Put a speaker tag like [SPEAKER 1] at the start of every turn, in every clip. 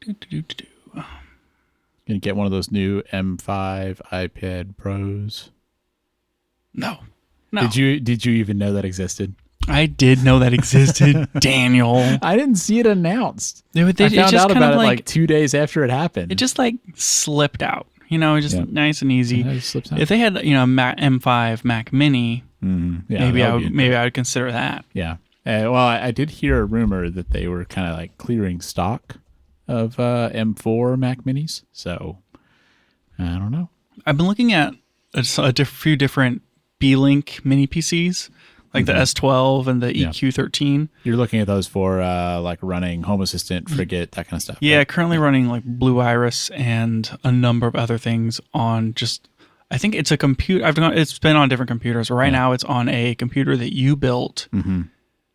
[SPEAKER 1] Gonna get one of those new M5 iPad Pros.
[SPEAKER 2] No.
[SPEAKER 1] Did you even know that existed?
[SPEAKER 2] I did know that existed, Daniel.
[SPEAKER 1] I didn't see it announced.
[SPEAKER 2] I
[SPEAKER 1] found out about it like 2 days after it happened.
[SPEAKER 2] It just like slipped out, just nice and easy.
[SPEAKER 1] Yeah, it slips out.
[SPEAKER 2] If they had, a M5 Mac Mini, maybe I would consider that.
[SPEAKER 1] Yeah. Well, I did hear a rumor that they were kind of like clearing stock of M4 Mac Minis. So I don't know.
[SPEAKER 2] I've been looking at a few different B-Link mini PCs, like the S12 and the EQ13.
[SPEAKER 1] You're looking at those for like running Home Assistant, Frigate, that kind of stuff.
[SPEAKER 2] Yeah,
[SPEAKER 1] right?
[SPEAKER 2] currently running like Blue Iris and a number of other things on I think it's a computer. It's been on different computers. But right now it's on a computer that you built
[SPEAKER 1] in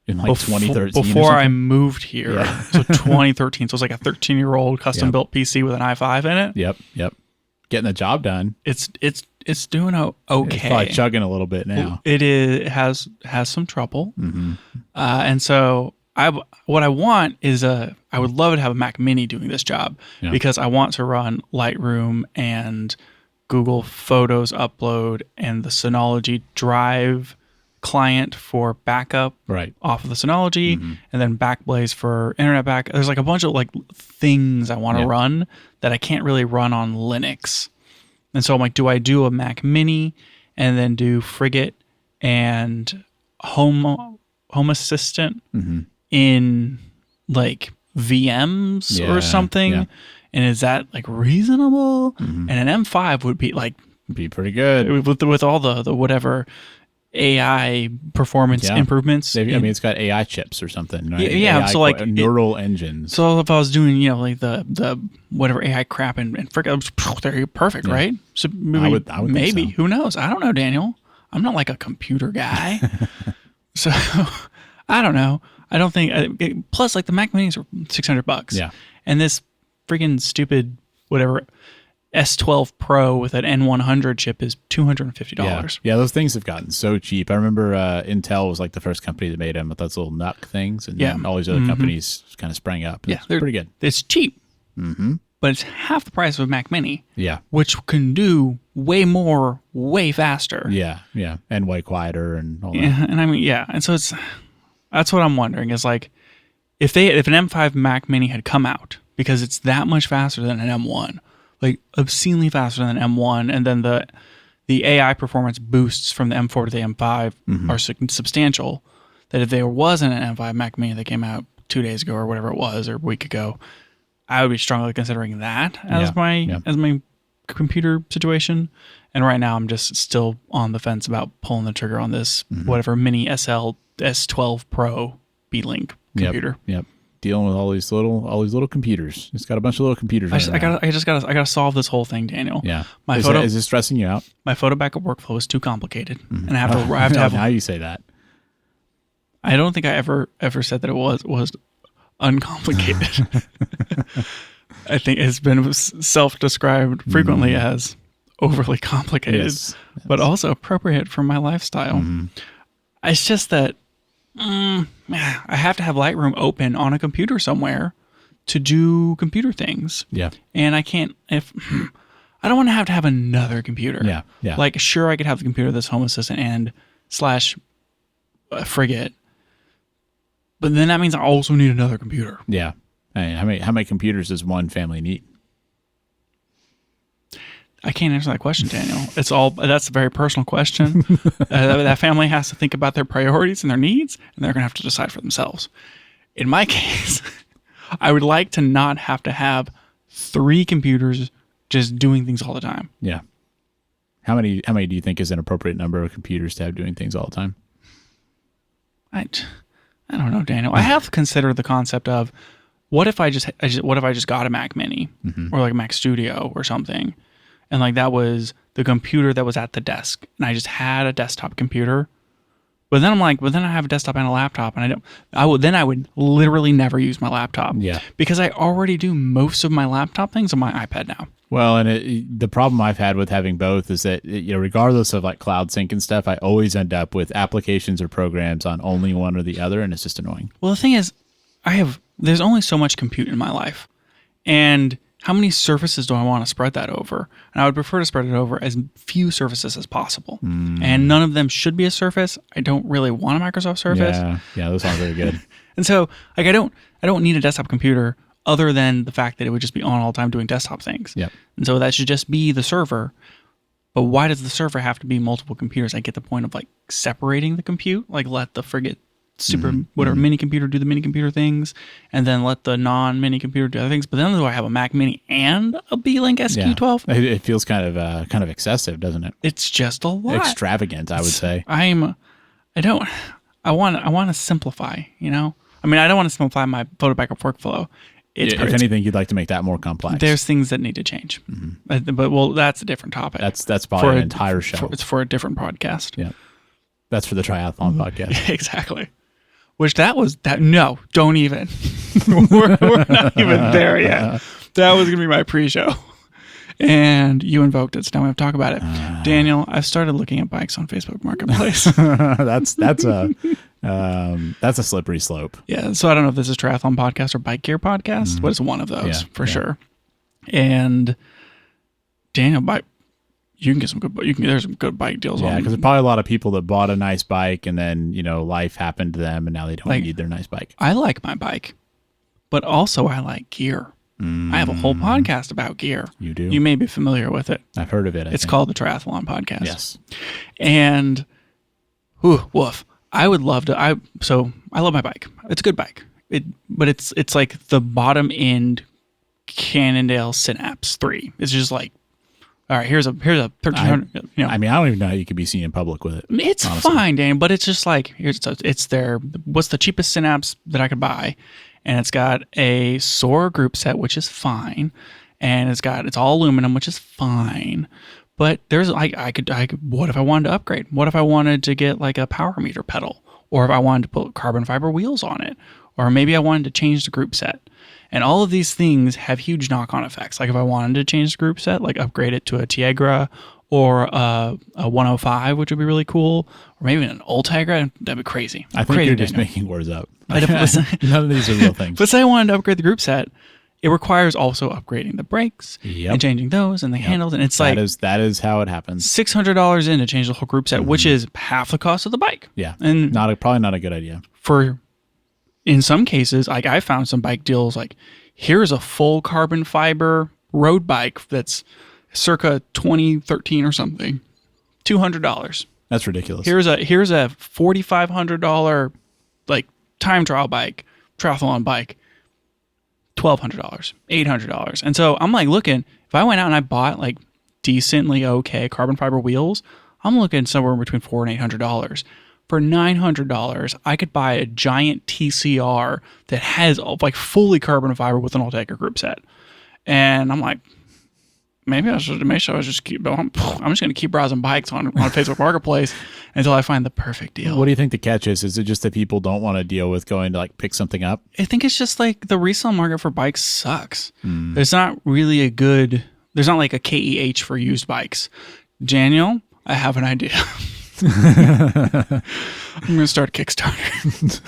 [SPEAKER 1] like 2013.
[SPEAKER 2] Before I moved here. Yeah. So 2013. So it's like a 13-year-old custom built PC with an i5 in it.
[SPEAKER 1] Yep. Getting the job done.
[SPEAKER 2] It's doing okay.
[SPEAKER 1] It's probably chugging a little bit now.
[SPEAKER 2] It has some trouble. And so what I want is I would love to have a Mac Mini doing this job because I want to run Lightroom and Google Photos upload and the Synology Drive client for backup off of the Synology and then Backblaze for internet back. There's like a bunch of like things I want to run that I can't really run on Linux. And so I'm like, do I do a Mac Mini and then do Frigate and Home Assistant in like VMs or something? Yeah. And is that like reasonable? And an M5 would be like
[SPEAKER 1] be pretty good
[SPEAKER 2] with all the whatever AI performance improvements.
[SPEAKER 1] It's got AI chips or something, right?
[SPEAKER 2] Yeah. So like
[SPEAKER 1] neural engines.
[SPEAKER 2] So if I was doing, like the whatever AI crap and Frigate, they're perfect, right? So maybe,
[SPEAKER 1] I would think so.
[SPEAKER 2] Who knows? I don't know, Daniel. I'm not like a computer guy. So I don't know. I don't think. Plus, like the Mac Minis are $600.
[SPEAKER 1] Yeah.
[SPEAKER 2] And this freaking stupid whatever S12 Pro with an N100 chip is $250.
[SPEAKER 1] Yeah, those things have gotten so cheap. I remember Intel was like the first company that made them with those little NUC things, and then all these other companies kind of sprang up. It's pretty good.
[SPEAKER 2] It's cheap, but it's half the price of a Mac Mini.
[SPEAKER 1] Yeah,
[SPEAKER 2] which can do way more, way faster.
[SPEAKER 1] Yeah, and way quieter and all that.
[SPEAKER 2] And I mean, and so that's what I'm wondering is like if an M5 Mac Mini had come out because it's that much faster than an M1. Like obscenely faster than M1, and then the AI performance boosts from the M4 to the M5 are substantial. That if there wasn't an M5 Mac Mini that came out 2 days ago or whatever it was, or a week ago, I would be strongly considering that as my computer situation. And right now, I'm just still on the fence about pulling the trigger on this whatever mini S12 Pro B-Link computer.
[SPEAKER 1] Yep. Dealing with all these little computers. It's got a bunch of little computers.
[SPEAKER 2] I gotta solve this whole thing, Daniel.
[SPEAKER 1] Yeah. Is this stressing you out?
[SPEAKER 2] My photo backup workflow is too complicated, and I have to have.
[SPEAKER 1] Now you say that.
[SPEAKER 2] I don't think I ever said that it was uncomplicated. I think it's been self-described frequently as overly complicated, but also appropriate for my lifestyle. It's just that. I have to have Lightroom open on a computer somewhere to do computer things.
[SPEAKER 1] Yeah.
[SPEAKER 2] And I can't, I don't want to have another computer.
[SPEAKER 1] Yeah.
[SPEAKER 2] Like, sure, I could have the computer that's Home Assistant and / Frigate. But then that means I also need another computer.
[SPEAKER 1] Yeah. I mean, how many computers does one family need?
[SPEAKER 2] I can't answer that question, Daniel. That's a very personal question. That family has to think about their priorities and their needs, and they're going to have to decide for themselves. In my case, I would like to not have to have 3 computers just doing things all the time.
[SPEAKER 1] Yeah. How many do you think is an appropriate number of computers to have doing things all the time?
[SPEAKER 2] I don't know, Daniel. I have considered the concept of what if I just got a Mac Mini or like a Mac Studio or something. And like that was the computer that was at the desk, and I just had a desktop computer. But then I have a desktop and a laptop, and I would literally never use my laptop.
[SPEAKER 1] Yeah.
[SPEAKER 2] Because I already do most of my laptop things on my iPad now.
[SPEAKER 1] Well, and the problem I've had with having both is that regardless of like cloud sync and stuff, I always end up with applications or programs on only one or the other, and it's just annoying.
[SPEAKER 2] Well, the thing is, there's only so much compute in my life. And how many surfaces do I want to spread that over? And I would prefer to spread it over as few surfaces as possible. And none of them should be a Surface. I don't really want a Microsoft Surface.
[SPEAKER 1] Yeah, those aren't very good.
[SPEAKER 2] And so, like, I don't need a desktop computer other than the fact that it would just be on all the time doing desktop things.
[SPEAKER 1] Yep.
[SPEAKER 2] And so that should just be the server. But why does the server have to be multiple computers? I get the point of like separating the compute, like let the frigate mini computer do the mini computer things, and then let the non-mini computer do other things. But then do I have a Mac Mini and a Beelink SQ12?
[SPEAKER 1] Yeah. It feels kind of excessive, doesn't it?
[SPEAKER 2] It's just a lot.
[SPEAKER 1] Extravagant, I would say.
[SPEAKER 2] I want to simplify, you know? I mean, I don't want to simplify my photo backup workflow.
[SPEAKER 1] If anything, you'd like to make that more complex.
[SPEAKER 2] There's things that need to change. But that's a different topic.
[SPEAKER 1] That's probably an entire show.
[SPEAKER 2] It's for a different podcast.
[SPEAKER 1] Yeah. That's for the triathlon podcast.
[SPEAKER 2] Exactly. Which no, don't even. we're not even there yet. That was going to be my pre-show. And you invoked it, so now we have to talk about it. Daniel, I've started looking at bikes on Facebook Marketplace.
[SPEAKER 1] That's a slippery slope.
[SPEAKER 2] Yeah, so I don't know if this is triathlon podcast or bike gear podcast, but it's one of those for sure. And Daniel, you can get some good. There's some good bike deals.
[SPEAKER 1] Yeah, because there's probably a lot of people that bought a nice bike and then life happened to them and now they don't need their nice bike.
[SPEAKER 2] I like my bike, but also I like gear. I have a whole podcast about gear.
[SPEAKER 1] You do?
[SPEAKER 2] You may be familiar with it.
[SPEAKER 1] I've heard of it.
[SPEAKER 2] It's called the Triathlon Podcast.
[SPEAKER 1] Yes.
[SPEAKER 2] And, woof. I would love to. I love my bike. It's a good bike. But it's like the bottom end Cannondale Synapse 3. It's just like, all right, here's a 1300.
[SPEAKER 1] I mean, I don't even know how you could be seen in public with it.
[SPEAKER 2] It's honestly fine, Dan, but it's just like it's their what's the cheapest Synapse that I could buy, and it's got a Soar group set, which is fine, and it's all aluminum, which is fine. But there's I could what if I wanted to upgrade? What if I wanted to get like a power meter pedal, or if I wanted to put carbon fiber wheels on it, or maybe I wanted to change the group set. And all of these things have huge knock-on effects. Like if I wanted to change the group set, like upgrade it to a Tiagra or a 105, which would be really cool, or maybe an Ultegra, that'd be crazy.
[SPEAKER 1] I think you're just making words up. None of these are real things.
[SPEAKER 2] But say I wanted to upgrade the group set, it requires also upgrading the brakes and changing those and the handles. And it's like
[SPEAKER 1] that is how it happens.
[SPEAKER 2] $600 in to change the whole group set, which is half the cost of the bike.
[SPEAKER 1] Yeah,
[SPEAKER 2] and
[SPEAKER 1] probably not a good idea.
[SPEAKER 2] In some cases, like I found some bike deals like, here's a full carbon fiber road bike that's circa 2013 or something, $200.
[SPEAKER 1] That's ridiculous.
[SPEAKER 2] Here's a $4,500 like time trial bike, triathlon bike, $1,200, $800. And so I'm like looking, if I went out and I bought like decently okay carbon fiber wheels, I'm looking somewhere between $400 and $800. For $900, I could buy a giant TCR that has like fully carbon fiber with an Ultegra group set. And I'm like, maybe I should just keep. I'm just going to keep browsing bikes on Facebook Marketplace until I find the perfect deal.
[SPEAKER 1] What do you think the catch is? Is it just that people don't want to deal with going to like pick something up?
[SPEAKER 2] I think it's just like the resale market for bikes sucks. There's not really there's not like a KEH for used bikes. Daniel, I have an idea. I'm going to start a Kickstarter.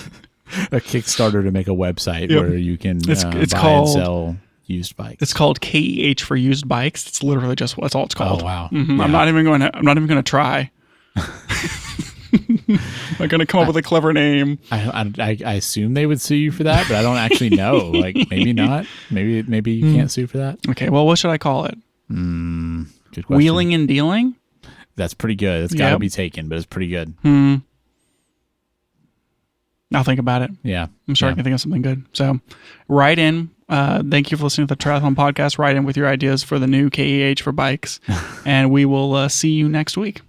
[SPEAKER 1] A Kickstarter to make a website where you can
[SPEAKER 2] it's
[SPEAKER 1] buy
[SPEAKER 2] called,
[SPEAKER 1] and sell used bikes.
[SPEAKER 2] It's called KEH for used bikes. It's literally just that's all it's called.
[SPEAKER 1] Oh wow!
[SPEAKER 2] Yeah. I'm not even going to try. I'm not going to come up with a clever name.
[SPEAKER 1] I assume they would sue you for that, but I don't actually know. Like maybe not. Maybe you can't sue for that.
[SPEAKER 2] Okay. Well, what should I call it?
[SPEAKER 1] Good question.
[SPEAKER 2] Wheeling and dealing.
[SPEAKER 1] That's pretty good. It's got to be taken, but it's pretty good.
[SPEAKER 2] I'll think about it.
[SPEAKER 1] Yeah.
[SPEAKER 2] I'm sure I can think of something good. So write in. Thank you for listening to the Triathlon Podcast. Write in with your ideas for the new KEH for bikes. And we will see you next week.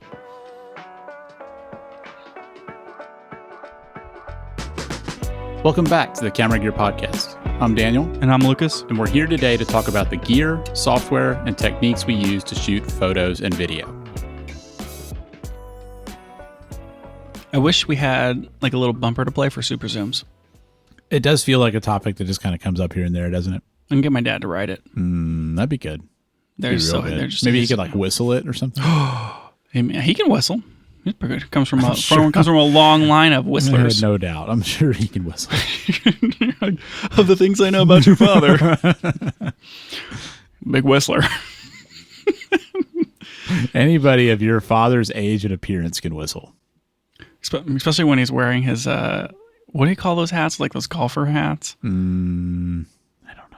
[SPEAKER 1] Welcome back to the Camera Gear Podcast. I'm Daniel.
[SPEAKER 2] And I'm Lucas.
[SPEAKER 1] And we're here today to talk about the gear, software, and techniques we use to shoot photos and video.
[SPEAKER 2] I wish we had like a little bumper to play for Superzooms.
[SPEAKER 1] It does feel like a topic that just kind of comes up here and there, doesn't it?
[SPEAKER 2] I can get my dad to write it.
[SPEAKER 1] That'd be good.
[SPEAKER 2] Maybe
[SPEAKER 1] he could like whistle it or something.
[SPEAKER 2] He can whistle. He's pretty good. Comes from a long line of whistlers.
[SPEAKER 1] No doubt. I'm sure he can whistle.
[SPEAKER 2] Of the things I know about your father. Big whistler.
[SPEAKER 1] Anybody of your father's age and appearance can whistle.
[SPEAKER 2] Especially when he's wearing his, what do you call those hats? Like those golfer hats?
[SPEAKER 1] I don't know.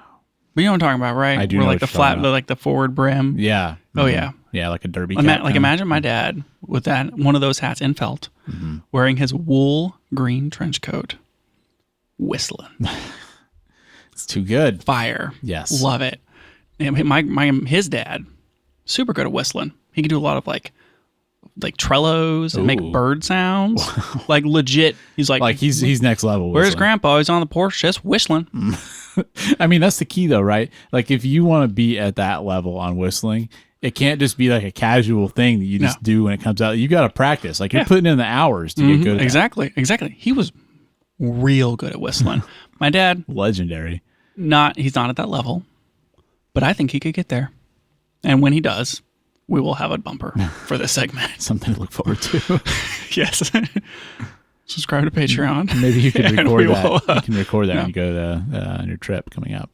[SPEAKER 2] But you know what I'm talking about, right?
[SPEAKER 1] I do
[SPEAKER 2] Where
[SPEAKER 1] know
[SPEAKER 2] like the flat, like the forward brim.
[SPEAKER 1] Yeah.
[SPEAKER 2] Oh, yeah.
[SPEAKER 1] Yeah, like a derby cap.
[SPEAKER 2] Like imagine my dad with one of those hats in felt, wearing his wool green trench coat, whistling.
[SPEAKER 1] It's too good.
[SPEAKER 2] Fire.
[SPEAKER 1] Yes.
[SPEAKER 2] Love it. And his dad, super good at whistling. He can do a lot of like trellos and make bird sounds. Like legit. He's like
[SPEAKER 1] he's next level.
[SPEAKER 2] Where's Grandpa? He's on the porch just whistling.
[SPEAKER 1] I mean, that's the key though, right? Like if you want to be at that level on whistling, it can't just be like a casual thing that you just do when it comes out. You got to practice. Like you're putting in the hours to get good at
[SPEAKER 2] Exactly. He was real good at whistling. My dad,
[SPEAKER 1] legendary.
[SPEAKER 2] He's not at that level, but I think he could get there. And when he does, we will have a bumper for this segment.
[SPEAKER 1] Something to look forward to.
[SPEAKER 2] Yes. Subscribe to Patreon.
[SPEAKER 1] Maybe you can record that. You can record that when you go to on your trip coming up.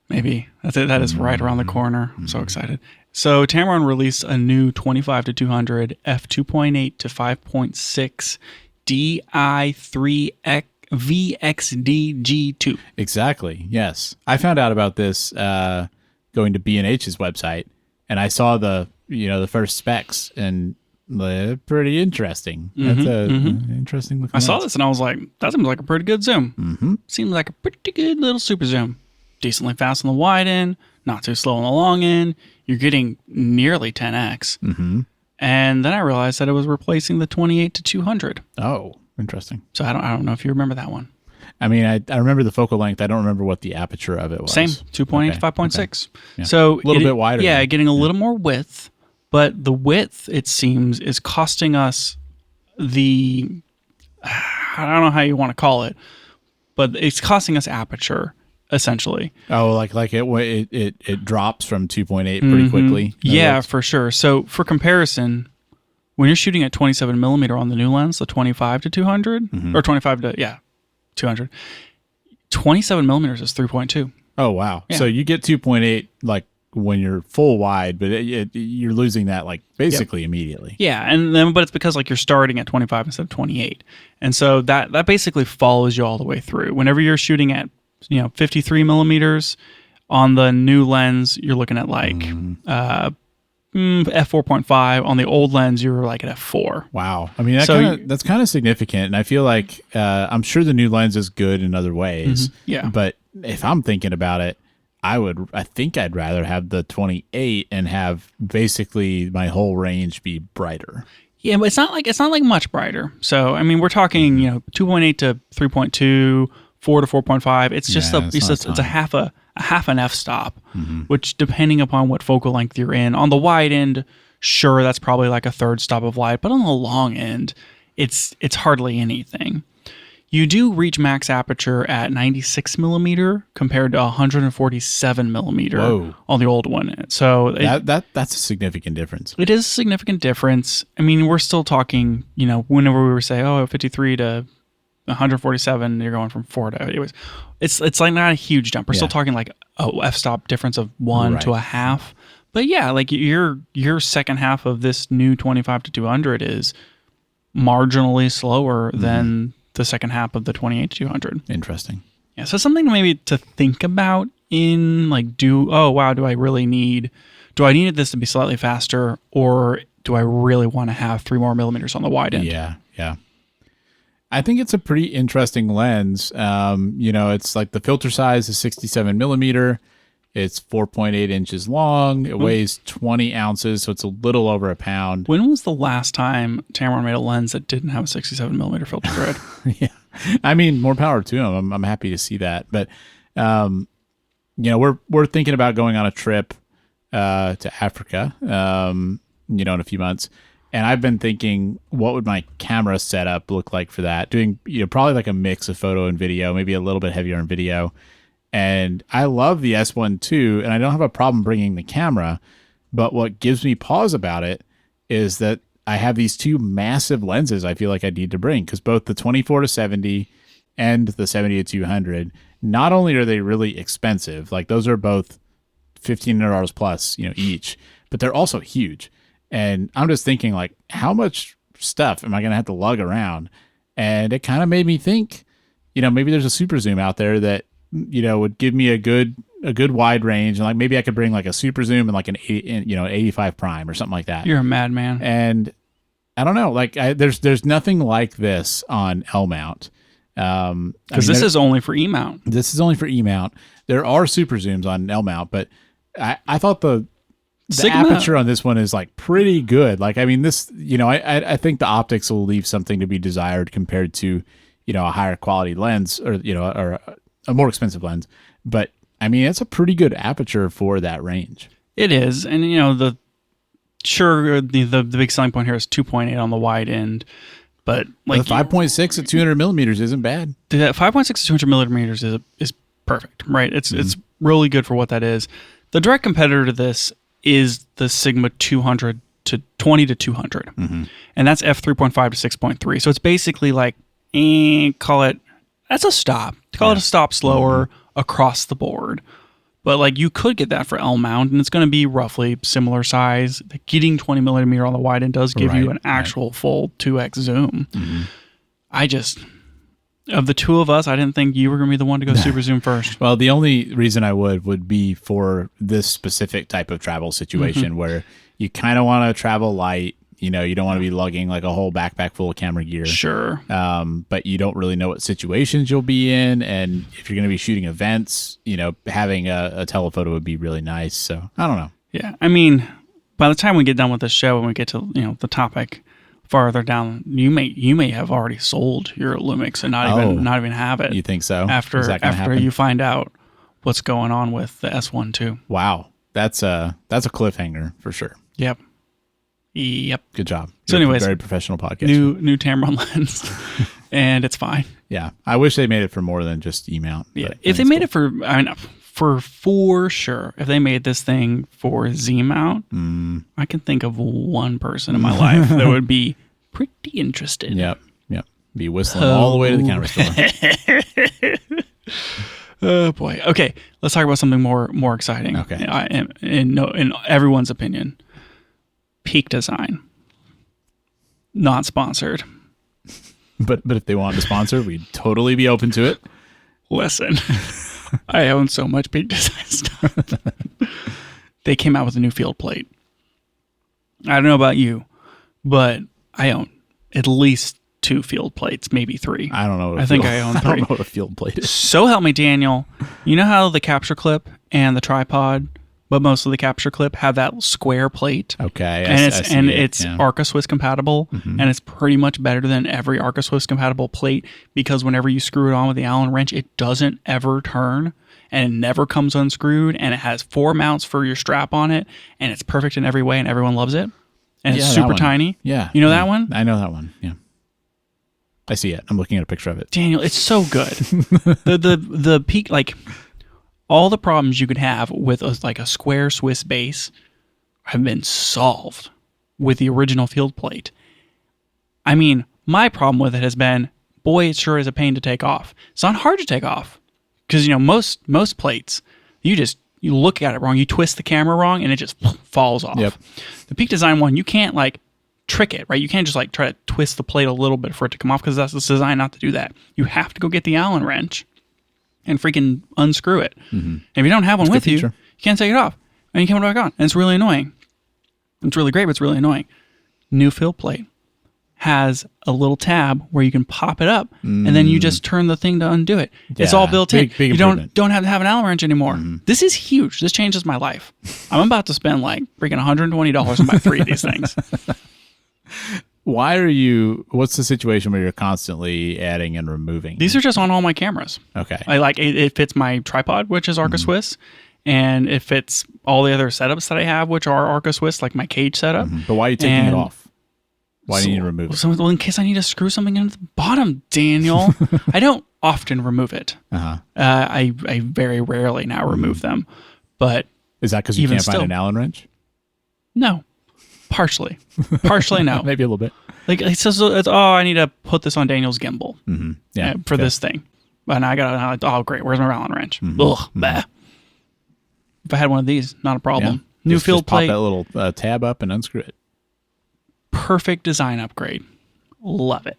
[SPEAKER 2] Maybe. That's it. That is right around the corner. I'm so excited. So Tamron released a new 25 to 200 f2.8 to 5.6 Di3 VXD G2.
[SPEAKER 1] Exactly. Yes. I found out about this going to B&H's website, and I saw the first specs, and they're pretty interesting. That's interesting looking.
[SPEAKER 2] I saw this and I was like, that seems like a pretty good zoom. Seems like a pretty good little super zoom. Decently fast on the wide end, not too slow on the long end. You're getting nearly 10x. And then I realized that it was replacing the 28 to 200.
[SPEAKER 1] Oh, interesting.
[SPEAKER 2] So I don't know if you remember that one.
[SPEAKER 1] I mean, I remember the focal length. I don't remember what the aperture of it was.
[SPEAKER 2] Same, 2.8 to 5.6. Okay.
[SPEAKER 1] Yeah.
[SPEAKER 2] So
[SPEAKER 1] a little bit wider.
[SPEAKER 2] Yeah, getting a little more width, but the width, it seems, is costing us I don't know how you want to call it, but it's costing us aperture, essentially.
[SPEAKER 1] Oh, like it drops from 2.8 pretty quickly.
[SPEAKER 2] Yeah, for sure. So for comparison, when you're shooting at 27 millimeter on the new lens, the 25 to 200, or 25 to 200, 27 millimeters is 3.2.
[SPEAKER 1] Oh wow!
[SPEAKER 2] Yeah.
[SPEAKER 1] So you get 2.8 like when you're full wide, but you're losing that like basically immediately.
[SPEAKER 2] Yeah, but it's because like you're starting at 25 instead of 28, and so that basically follows you all the way through. Whenever you're shooting at 53 millimeters on the new lens, you're looking at like f4.5. On the old lens, you're like at f4.
[SPEAKER 1] Wow. I mean, that's kind of significant, and I feel like I'm sure the new lens is good in other ways.
[SPEAKER 2] Yeah.
[SPEAKER 1] But if I'm thinking about it, I think I'd rather have the 28 and have basically my whole range be brighter.
[SPEAKER 2] Yeah, but it's not like much brighter. So I mean, we're talking 2.8 to 3.2. 4 to 4.5. It's just it's a half an f-stop, which depending upon what focal length you're in. On the wide end, sure, that's probably like a third stop of light, but on the long end, it's hardly anything. You do reach max aperture at 96 millimeter compared to 147 millimeter on the old one. So
[SPEAKER 1] that's a significant difference.
[SPEAKER 2] It is a significant difference. I mean, we're still talking, whenever we were saying, 53 to 147, you're going from 4 to anyways. It's like not a huge jump. We're still talking like a f-stop difference of 1 to a half. But yeah, like your second half of this new 25 to 200 is marginally slower than the second half of the 28 to 200.
[SPEAKER 1] Interesting.
[SPEAKER 2] Yeah, so something maybe to think about in like do I need this to be slightly faster, or do I really want to have 3 more millimeters on the wide end?
[SPEAKER 1] Yeah. I think it's a pretty interesting lens. It's like the filter size is 67 millimeter. It's 4.8 inches long. It weighs 20 ounces, so it's a little over a pound.
[SPEAKER 2] When was the last time Tamron made a lens that didn't have a 67 millimeter filter grid?
[SPEAKER 1] Yeah, I mean, more power to him. I'm happy to see that. But we're thinking about going on a trip to Africa. In a few months. And I've been thinking, what would my camera setup look like for that? Doing probably like a mix of photo and video, maybe a little bit heavier on video. And I love the S1 too, and I don't have a problem bringing the camera. But what gives me pause about it is that I have these two massive lenses I feel like I need to bring, because both the 24-70 and the 70-200, not only are they really expensive, like those are both $1,500 plus, each, but they're also huge. And I'm just thinking, like, how much stuff am I going to have to lug around? And it kind of made me think, maybe there's a super zoom out there that, would give me a good wide range. And like, maybe I could bring like a super zoom and like an 85 prime or something like that.
[SPEAKER 2] You're a madman.
[SPEAKER 1] And I don't know, like there's nothing like this on L mount.
[SPEAKER 2] Because this is only for E mount.
[SPEAKER 1] This is only for E mount. There are super zooms on L mount, but I thought the aperture on this one is like pretty good. Like, I mean, this, I think the optics will leave something to be desired compared to, a higher quality lens or a more expensive lens. But I mean, it's a pretty good aperture for that range.
[SPEAKER 2] It is. And, the big selling point here is 2.8 on the wide end. But like
[SPEAKER 1] the 5.6 at 200 millimeters isn't bad.
[SPEAKER 2] That 5.6 to 200 millimeters is perfect, right? It's really good for what that is. The direct competitor to this is the Sigma 200 to 20 to 200, and that's f3.5 to 6.3. So it's basically like that's a stop. Call it a stop slower across the board. But like you could get that for L mount, and it's going to be roughly similar size. Getting 20 millimeter on the wide end does give you an actual full 2x zoom. Of the two of us, I didn't think you were going to be the one to go super zoom first.
[SPEAKER 1] Well, the only reason I would be for this specific type of travel situation where you kind of want to travel light. You don't want to be lugging like a whole backpack full of camera gear.
[SPEAKER 2] Sure.
[SPEAKER 1] But you don't really know what situations you'll be in. And if you're going to be shooting events, having a telephoto would be really nice. So I don't know.
[SPEAKER 2] Yeah. I mean, by the time we get done with this show and we get to, the topic farther down, you may have already sold your Lumix and not even have it.
[SPEAKER 1] You think so?
[SPEAKER 2] After you find out what's going on with the S1 too.
[SPEAKER 1] Wow. That's a cliffhanger for sure.
[SPEAKER 2] Yep.
[SPEAKER 1] Good job.
[SPEAKER 2] So anyways,
[SPEAKER 1] very professional podcast.
[SPEAKER 2] New Tamron lens, and it's fine.
[SPEAKER 1] Yeah. I wish they made it for more than just E mount.
[SPEAKER 2] Yeah. If they made it for sure, if they made this thing for Z mount, I can think of one person in my life that would be pretty interested.
[SPEAKER 1] Yep. Be whistling all the way to the camera store.
[SPEAKER 2] Oh boy. Okay. Let's talk about something more exciting.
[SPEAKER 1] Okay.
[SPEAKER 2] In everyone's opinion. Peak Design. Not sponsored.
[SPEAKER 1] But if they wanted to sponsor, we'd totally be open to it.
[SPEAKER 2] Listen, I own so much Peak Design stuff. They came out with a new field plate. I don't know about you, but I own at least 2 field plates, maybe 3.
[SPEAKER 1] I don't know.
[SPEAKER 2] I think I own 3.
[SPEAKER 1] I don't know what a field plate is.
[SPEAKER 2] So help me, Daniel. You know how the capture clip and the tripod, but most of the capture clip have that square plate.
[SPEAKER 1] Okay.
[SPEAKER 2] It's Arca Swiss compatible, and it's pretty much better than every Arca Swiss compatible plate because whenever you screw it on with the Allen wrench, it doesn't ever turn and it never comes unscrewed, and it has 4 mounts for your strap on it, and it's perfect in every way, and everyone loves it. And it's super tiny.
[SPEAKER 1] Yeah.
[SPEAKER 2] You know that one?
[SPEAKER 1] I know that one. Yeah. I see it. I'm looking at a picture of it.
[SPEAKER 2] Daniel, it's so good. the Peak, like all the problems you could have with a square Swiss base have been solved with the original field plate. I mean, my problem with it has been, boy, it sure is a pain to take off. It's not hard to take off because, most plates, you look at it wrong, you twist the camera wrong, and it just falls off.
[SPEAKER 1] Yep.
[SPEAKER 2] The Peak Design one, you can't trick it, right? You can't just try to twist the plate a little bit for it to come off because that's designed not to do that. You have to go get the Allen wrench and freaking unscrew it. And if you don't have one with you, you can't take it off. And you can't put it back on. And it's really annoying. It's really great, but it's really annoying. New field plate has a little tab where you can pop it up, and then you just turn the thing to undo it. Yeah, it's all built in.
[SPEAKER 1] Big
[SPEAKER 2] you don't have to have an Allen wrench anymore. This is huge. This changes my life. I'm about to spend freaking $120 and buy 3 of these things.
[SPEAKER 1] What's the situation where you're constantly adding and removing?
[SPEAKER 2] These are just on all my cameras.
[SPEAKER 1] Okay.
[SPEAKER 2] It fits my tripod, which is Arca Swiss, and it fits all the other setups that I have, which are Arca Swiss, like my cage setup.
[SPEAKER 1] But why are you taking it off? Why do you need to remove it?
[SPEAKER 2] Well, in case I need to screw something into the bottom, Daniel. I don't often remove it. I very rarely now remove them. But
[SPEAKER 1] is that because you can't find an Allen wrench?
[SPEAKER 2] No. Partially no.
[SPEAKER 1] Maybe a little bit.
[SPEAKER 2] Like it says, I need to put this on Daniel's gimbal for this thing. And I got, oh great, where's my Allen wrench? Ugh, bah. If I had one of these, not a problem.
[SPEAKER 1] Yeah.
[SPEAKER 2] New field plate.
[SPEAKER 1] Pop that little tab up and unscrew it.
[SPEAKER 2] Perfect design upgrade. Love it.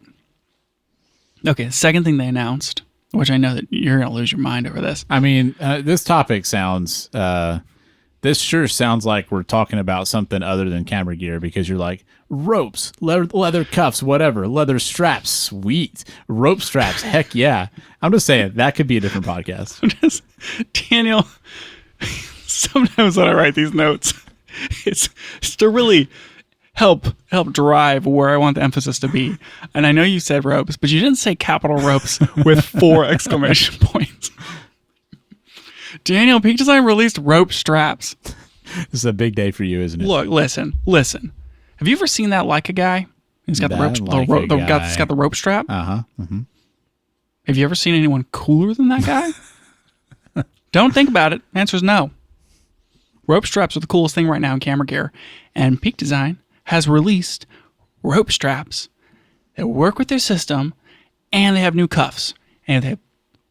[SPEAKER 2] Okay, the second thing they announced, which I know that you're going to lose your mind over this.
[SPEAKER 1] I mean, this topic sounds, this sure sounds like we're talking about something other than camera gear, because you're like, ropes, leather cuffs, whatever, leather straps, sweet. Rope straps, heck yeah. I'm just saying, that could be a different podcast.
[SPEAKER 2] Daniel, sometimes when I write these notes, it's to really help drive where I want the emphasis to be. And I know you said ropes, but you didn't say capital ropes with 4 exclamation points. Daniel, Peak Design released rope straps.
[SPEAKER 1] This is a big day for you, isn't it?
[SPEAKER 2] Look, listen. Have you ever seen that Leica guy? He's got the rope. He's got the rope strap.
[SPEAKER 1] Mm-hmm.
[SPEAKER 2] Have you ever seen anyone cooler than that guy? Don't think about it. Answer is no. Rope straps are the coolest thing right now in camera gear, and Peak Design has released rope straps that work with their system, and they have new cuffs. And they have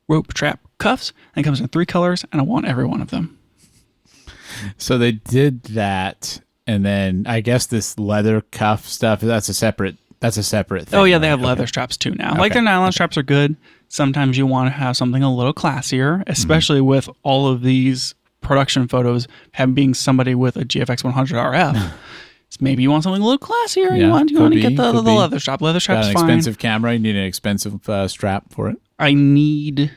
[SPEAKER 2] rope strap cuffs, and it comes in 3 colors, and I want every one of them.
[SPEAKER 1] So they did that, and then I guess this leather cuff stuff, that's a separate thing.
[SPEAKER 2] Oh yeah, they have leather straps too now. Like their nylon straps are good. Sometimes you want to have something a little classier, especially with all of these production photos being somebody with a GFX 100 RF. So maybe you want something a little classier. You want to get the leather strap. Leather strap's fine.
[SPEAKER 1] Got an expensive camera. You need an expensive strap for it.
[SPEAKER 2] I need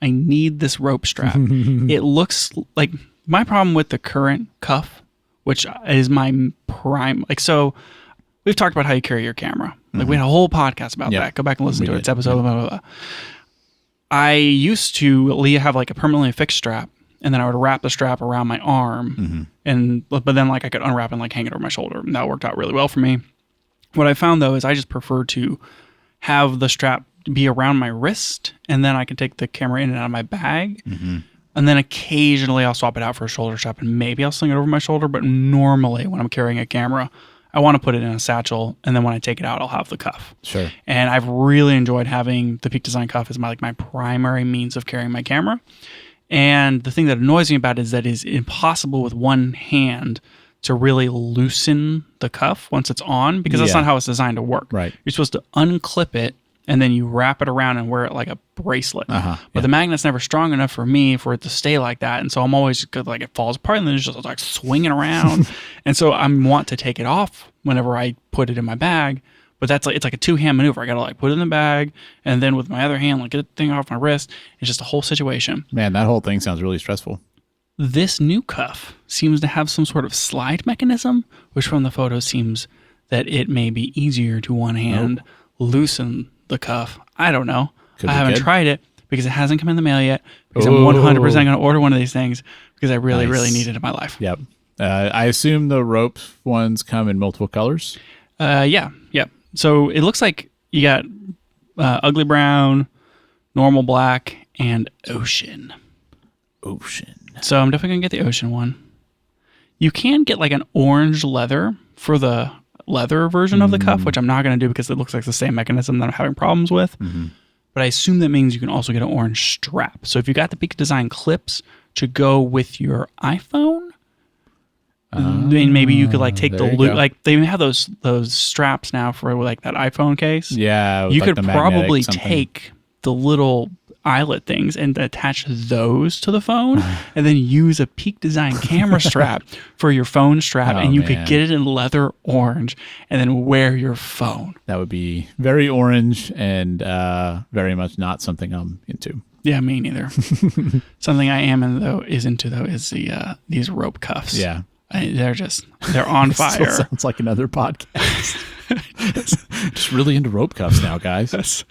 [SPEAKER 2] this rope strap. It looks like my problem with the current cuff, which is my prime. Like, so we've talked about how you carry your camera. Like we had a whole podcast about that. Go back and listen to it. It's episode blah, blah, blah. I used to have like a permanently fixed strap, and then I would wrap the strap around my arm, but then like I could unwrap and like hang it over my shoulder, and that worked out really well for me. What I found though is I just prefer to have the strap be around my wrist, and then I can take the camera in and out of my bag, and then occasionally I'll swap it out for a shoulder strap, and maybe I'll sling it over my shoulder. But normally when I'm carrying a camera, I want to put it in a satchel, and then when I take it out, I'll have the cuff.
[SPEAKER 1] Sure.
[SPEAKER 2] And I've really enjoyed having the Peak Design cuff as my primary means of carrying my camera. And the thing that annoys me about it is that it is impossible with one hand to really loosen the cuff once it's on, because that's not how it's designed to work.
[SPEAKER 1] Right.
[SPEAKER 2] You're supposed to unclip it, and then you wrap it around and wear it like a bracelet. But the magnet's never strong enough for me for it to stay like that. And so I'm always like, it falls apart, and then it's just like swinging around. And so I want to take it off whenever I put it in my bag. But that's like, it's like a 2-hand maneuver. I got to like put it in the bag, and then with my other hand, like get the thing off my wrist. It's just a whole situation.
[SPEAKER 1] Man, that whole thing sounds really stressful.
[SPEAKER 2] This new cuff seems to have some sort of slide mechanism, which from the photo seems that it may be easier to one hand loosen the cuff. I don't know. I haven't tried it because it hasn't come in the mail yet, because I'm 100% going to order one of these things because I really need it in my life.
[SPEAKER 1] Yep. I assume the rope ones come in multiple colors?
[SPEAKER 2] Yeah. So it looks like you got ugly brown, normal black, and ocean. So I'm definitely going to get the ocean one. You can get like an orange leather for the leather version of the cuff, which I'm not going to do because it looks like the same mechanism that I'm having problems with. But I assume that means you can also get an orange strap. So if you got the Peak Design clips to go with your iPhone, then maybe you could like take the loop. Like they have those straps now for like that iPhone case.
[SPEAKER 1] Yeah,
[SPEAKER 2] you could probably take the little eyelet things and attach those to the phone, and then use a Peak Design camera strap for your phone strap, and you could get it in leather orange, and then wear your phone. That
[SPEAKER 1] would be very orange and very much not something I'm into.
[SPEAKER 2] Yeah, me neither. Something I am into is the these rope cuffs.
[SPEAKER 1] Yeah.
[SPEAKER 2] They're on fire.
[SPEAKER 1] Still sounds like another podcast. Just really into rope cuffs now, guys.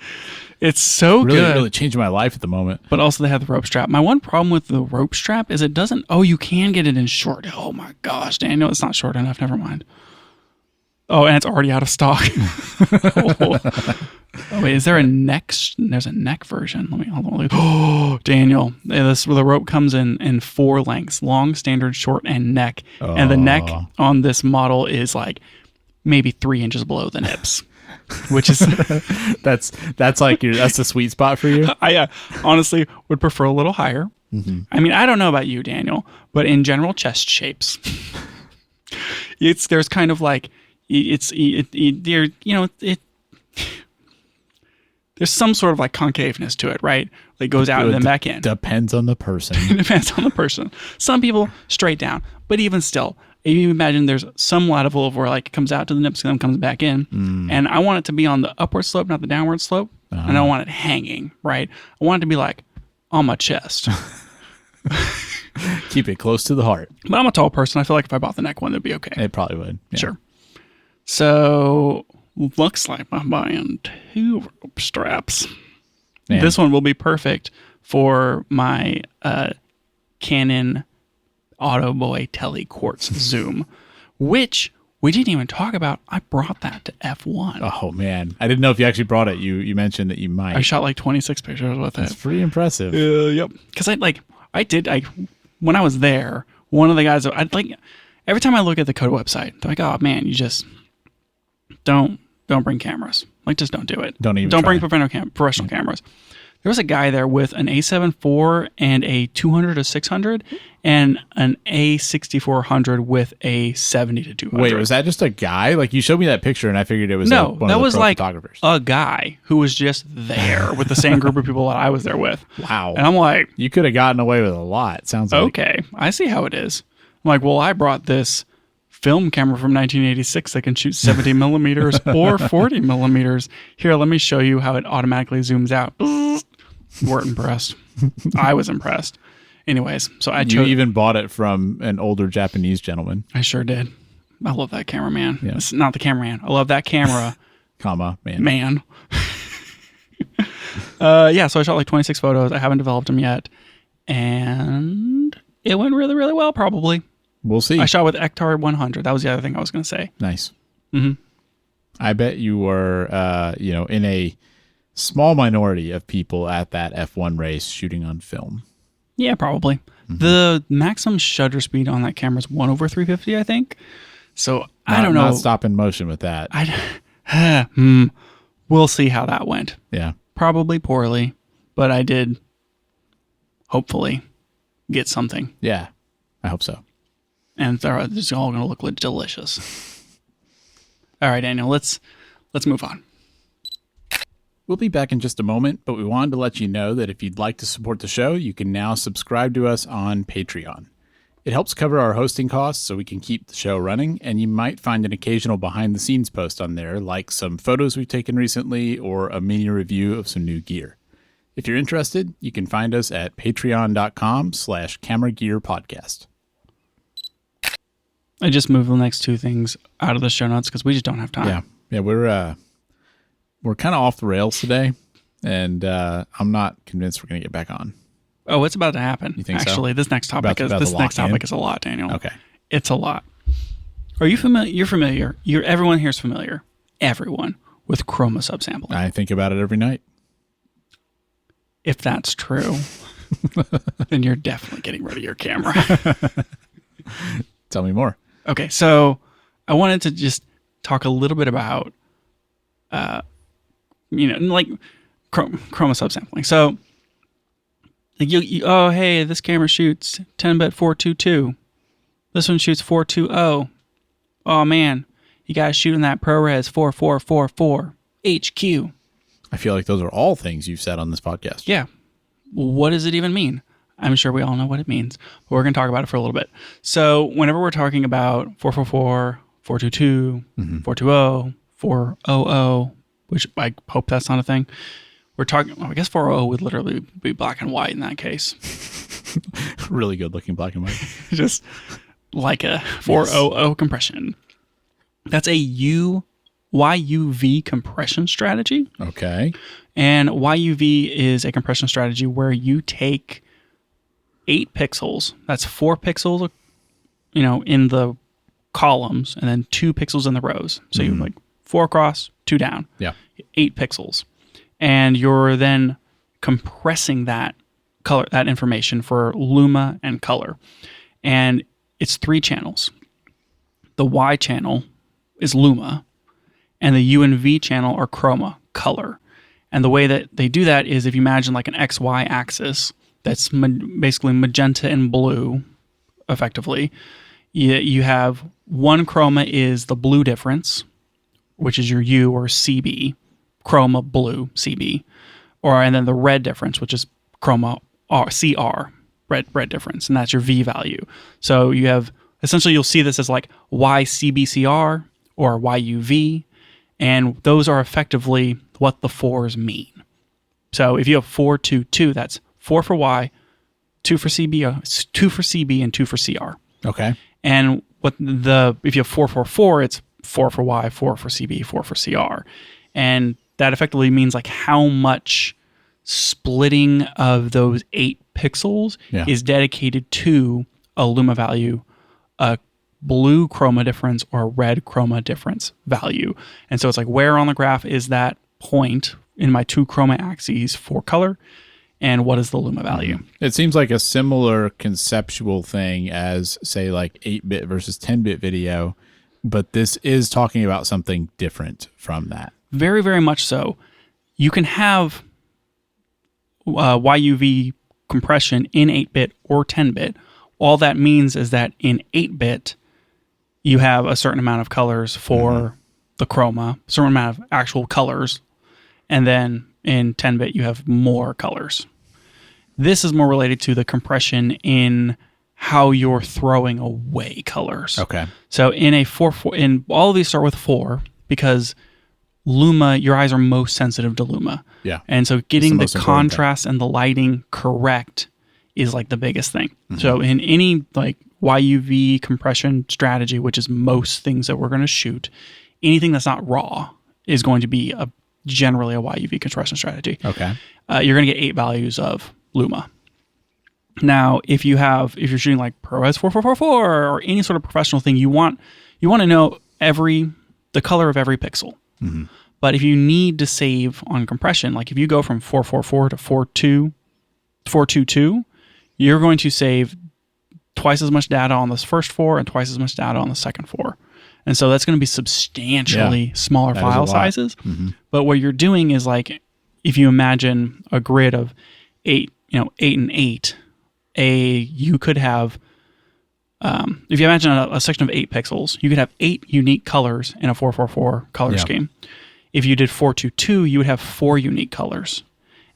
[SPEAKER 2] It's so
[SPEAKER 1] really,
[SPEAKER 2] good.
[SPEAKER 1] Really changing my life at the moment.
[SPEAKER 2] But also they have the rope strap. My one problem with the rope strap is it doesn't... Oh, you can get it in short. Oh my gosh, Daniel, it's not short enough. Never mind. Oh, and it's already out of stock. Oh, wait, is there a neck? There's a neck version. Hold on. Oh, Daniel, the rope comes in 4 lengths: long, standard, short, and neck. And the neck on this model is like maybe 3 inches below the nips, which is
[SPEAKER 1] that's the sweet spot for you.
[SPEAKER 2] I honestly would prefer a little higher.
[SPEAKER 1] Mm-hmm.
[SPEAKER 2] I mean, I don't know about you, Daniel, but in general chest shapes, there's kind of like there's some sort of like concaveness to it, right? Like goes out and then back in.
[SPEAKER 1] Depends on the person.
[SPEAKER 2] It depends on the person. Some people straight down, but even still, you imagine there's some level of where like it comes out to the nips and then comes back in. And I want it to be on the upward slope, not the downward slope. And I don't want it hanging, right? I want it to be like on my chest.
[SPEAKER 1] Keep it close to the heart.
[SPEAKER 2] But I'm a tall person. I feel like if I bought the neck one, it'd be okay.
[SPEAKER 1] It probably would. Yeah.
[SPEAKER 2] Sure. So looks like I'm buying 2 rope straps.
[SPEAKER 1] Man.
[SPEAKER 2] This one will be perfect for my Canon Autoboy Tele Quartz Zoom, which we didn't even talk about. I brought that to F1.
[SPEAKER 1] Oh man, I didn't know if you actually brought it. You mentioned that you might.
[SPEAKER 2] I shot like 26 pictures with
[SPEAKER 1] That's
[SPEAKER 2] it.
[SPEAKER 1] pretty impressive.
[SPEAKER 2] Yep. Because when I was there, one of the guys, every time I look at the Coda website, they're like, oh man, you just don't bring cameras. Like, just don't do it. Don't bring professional cameras. There was a guy there with an A7 IV and a 200-600 and an A6400 with a 70-200.
[SPEAKER 1] Wait, was that just a guy? Like, you showed me that picture and I figured it was one of the pro photographers.
[SPEAKER 2] A guy who was just there with the same group of people that I was there with.
[SPEAKER 1] Wow.
[SPEAKER 2] And I'm like,
[SPEAKER 1] you could have gotten away with a lot. Sounds like.
[SPEAKER 2] Okay, I see how it is. I'm like, well, I brought this film camera from 1986 that can shoot 70 millimeters or 40 millimeters. Here, let me show you how it automatically zooms out. Weren't impressed. I was impressed. Anyways, so
[SPEAKER 1] You even bought it from an older Japanese gentleman.
[SPEAKER 2] I sure did. I love that cameraman.
[SPEAKER 1] Yeah.
[SPEAKER 2] It's not the cameraman. I love that camera. Man. Yeah, so I shot like 26 photos. I haven't developed them yet. And it went really, really well, probably.
[SPEAKER 1] We'll see.
[SPEAKER 2] I shot with Ektar 100. That was the other thing I was going to say.
[SPEAKER 1] Nice.
[SPEAKER 2] Mm-hmm.
[SPEAKER 1] I bet you were, in a small minority of people at that F1 race shooting on film.
[SPEAKER 2] Yeah, probably. Mm-hmm. The maximum shutter speed on that camera is 1/350, I think. So I don't know.
[SPEAKER 1] Not stop in motion with that.
[SPEAKER 2] We'll see how that went.
[SPEAKER 1] Yeah.
[SPEAKER 2] Probably poorly, but I did hopefully get something.
[SPEAKER 1] Yeah, I hope so.
[SPEAKER 2] And it's all going to look delicious. All right, Daniel, let's move on.
[SPEAKER 1] We'll be back in just a moment, but we wanted to let you know that if you'd like to support the show, you can now subscribe to us on Patreon. It helps cover our hosting costs so we can keep the show running, and you might find an occasional behind-the-scenes post on there, like some photos we've taken recently or a mini review of some new gear. If you're interested, you can find us at patreon.com/cameragearpodcast.
[SPEAKER 2] I just moved the next 2 things out of the show notes because we just don't have time.
[SPEAKER 1] Yeah, we're kind of off the rails today, and I'm not convinced we're going to get back on.
[SPEAKER 2] Oh, it's about to happen.
[SPEAKER 1] You think
[SPEAKER 2] Actually,
[SPEAKER 1] so?
[SPEAKER 2] This next topic is a lot, Daniel.
[SPEAKER 1] Okay.
[SPEAKER 2] It's a lot. Are you familiar? You're familiar. Everyone here is familiar. Everyone with Chroma Subsampling.
[SPEAKER 1] I think about it every night.
[SPEAKER 2] If that's true, then you're definitely getting rid of your camera.
[SPEAKER 1] Tell me more.
[SPEAKER 2] Okay, so I wanted to just talk a little bit about, like Chroma Subsampling. So, like hey, this camera shoots 10-bit 422. This one shoots 420. Oh man, you gotta shoot in that ProRes 4444 HQ.
[SPEAKER 1] I feel like those are all things you've said on this podcast.
[SPEAKER 2] Yeah. What does it even mean? I'm sure we all know what it means, but we're going to talk about it for a little bit. So whenever we're talking about 444, 422, 420, 400, which I hope that's not a thing, we're talking, I guess 400 would literally be black and white in that case.
[SPEAKER 1] Really good looking black and white.
[SPEAKER 2] Just like a 400 compression. That's a YUV compression strategy.
[SPEAKER 1] Okay.
[SPEAKER 2] And YUV is a compression strategy where you take 8 pixels, that's 4 pixels, in the columns, and then 2 pixels in the rows. So you like 4 across, 2 down.
[SPEAKER 1] Yeah.
[SPEAKER 2] 8 pixels. And you're then compressing that information for luma and color. And it's 3 channels. The Y channel is luma, and the U and V channel are chroma, color. And the way that they do that is if you imagine like an XY axis that's basically magenta and blue, effectively, you have one chroma is the blue difference, which is your U or CB, chroma blue CB, and then the red difference, which is chroma CR, red difference, and that's your V value. So you have, essentially you'll see this as like YCBCR or YUV, and those are effectively what the fours mean. So if you have 4, 2, 2, that's 4 for Y, 2 for CB, 2 for CB, and 2 for CR.
[SPEAKER 1] Okay.
[SPEAKER 2] And if you have 4, 4, 4, it's 4 for Y, 4 for CB, 4 for CR. And that effectively means like how much splitting of those 8 pixels is dedicated to a luma value, a blue chroma difference or a red chroma difference value. And so it's like, where on the graph is that point in my 2 chroma axes for color, and what is the luma value?
[SPEAKER 1] It seems like a similar conceptual thing as, say, like 8-bit versus 10-bit video, but this is talking about something different from that.
[SPEAKER 2] Very, very much so. You can have YUV compression in 8-bit or 10-bit. All that means is that in 8-bit, you have a certain amount of colors for the chroma, a certain amount of actual colors, and then in 10-bit, you have more colors. This is more related to the compression in how you're throwing away colors.
[SPEAKER 1] Okay.
[SPEAKER 2] So in a 4, in all of these start with 4 because luma, your eyes are most sensitive to luma.
[SPEAKER 1] Yeah.
[SPEAKER 2] And so getting the contrast and the lighting correct is like the biggest thing. So in any like YUV compression strategy, which is most things that we're going to shoot, anything that's not raw is going to be generally a YUV compression strategy.
[SPEAKER 1] Okay.
[SPEAKER 2] You're going to get 8 values of luma. Now, if you're shooting like ProRes 4444 or any sort of professional thing, you want to know the color of every pixel. But if you need to save on compression, like if you go from 444 to 422, you're going to save twice as much data on this first 4 and twice as much data on the second 4. And so that's going to be substantially smaller file sizes. But what you're doing is like, if you imagine a grid of 8 and 8, you could have, if you imagine a section of 8 pixels, you could have 8 unique colors in a 444 color scheme. If you did 422, you would have 4 unique colors.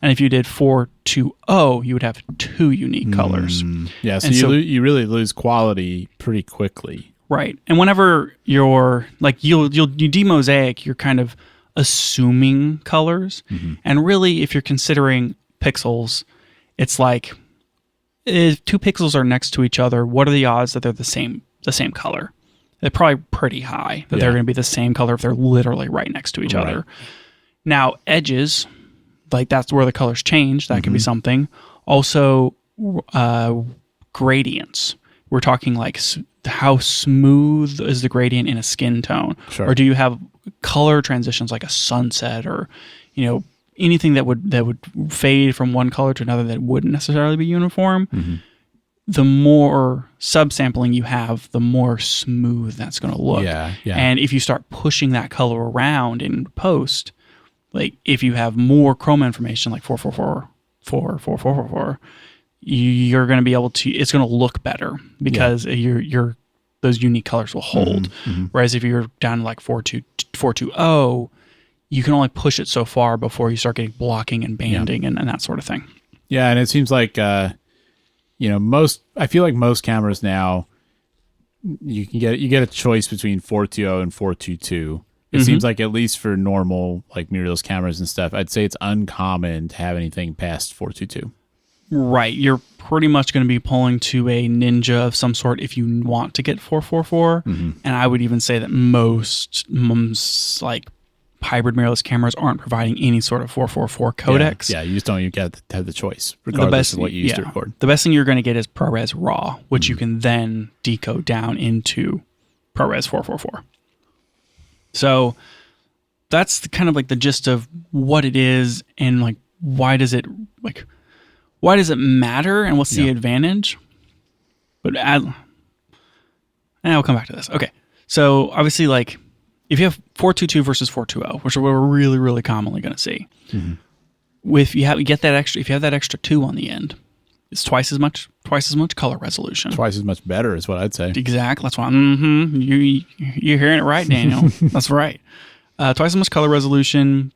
[SPEAKER 2] And if you did 420, you would have 2 unique colors.
[SPEAKER 1] Yeah, so you really lose quality pretty quickly.
[SPEAKER 2] Right. And whenever you're like, you demosaic, you're kind of assuming colors. And really, if you're considering pixels, it's like if 2 pixels are next to each other, what are the odds that they're the same color? They're probably pretty high that they're going to be the same color if they're literally right next to each other. Now, edges, like that's where the colors change. That could be something. Also, gradients. We're talking like how smooth is the gradient in a skin tone? Or do you have color transitions like a sunset or, anything that would fade from one color to another that wouldn't necessarily be uniform? The more subsampling you have, the more smooth that's going to look. And if you start pushing that color around in post, like if you have more chroma information like 444, 444, you're going to be able to, it's going to look better because those unique colors will hold. Whereas if you're down to like 420, you can only push it so far before you start getting blocking and banding and that sort of thing.
[SPEAKER 1] Yeah, and it seems like I feel like most cameras now you get a choice between 420 and 422. It seems like at least for normal like mirrorless cameras and stuff, I'd say it's uncommon to have anything past 422.
[SPEAKER 2] Right. You're pretty much going to be pulling to a Ninja of some sort if you want to get 444. And I would even say that most like hybrid mirrorless cameras aren't providing any sort of 444 codecs.
[SPEAKER 1] Yeah, you just don't even get to have the choice, regardless of what you use to record.
[SPEAKER 2] The best thing you're going to get is ProRes RAW, which you can then decode down into ProRes 444. So that's kind of like the gist of what it is and like why does it matter and what's the advantage? But I'll come back to this. Okay. So obviously like if you have 422 versus 420, which are what we're really, really commonly going to see, if you have that extra 2 on the end, it's twice as much color resolution.
[SPEAKER 1] Twice as much better is what I'd say.
[SPEAKER 2] Exactly. That's why. You're hearing it right, Daniel. That's right. Twice as much color resolution.